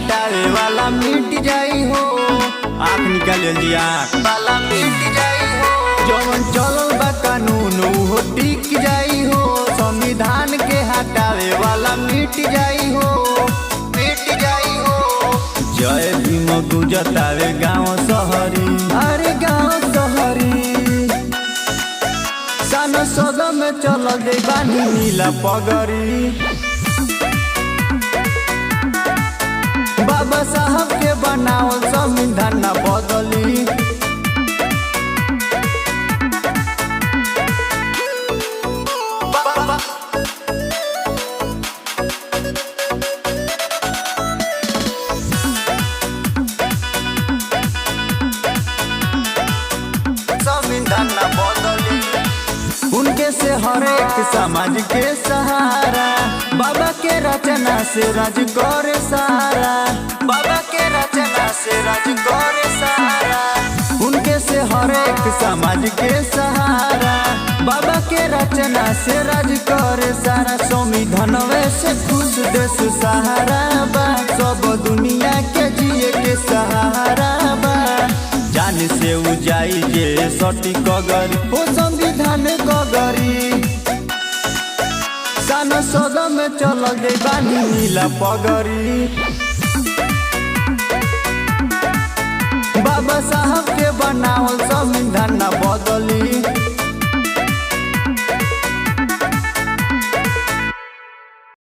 हटावे वाला मिट जाई हो। आँख निकाल जी आँख वाला मिट जाई हो। जवन चलल बा कानून हो टिक जाई हो। संविधान के हटावे वाला मिट जाई हो, मिट जाई हो। जय भीम गुजतावे गाँव शहरी, अरे गाँव शहरी। सन सदन में चल दे बानी नीला पगड़ी। बाबा साहब के बनावल संविधान न बदली। संविधान न बदली। उनके से हर एक समाज के सहारा। बाबा के रचना से राज करे सारा। बाबा के रचना से राज करे सारा। उनके से हर एक समाज के सहारा। बाबा के रचना से राज करे सारा। संविधान से खुश देश सहारा बा। सब दुनिया के जिए के सहारा बा। जान से उजाई जे सटी कगरी हो संविधान कगरी। सन सदन में चल दे बानी नीला पगड़ी। बाबा साहब के बनावल संविधान न बदली।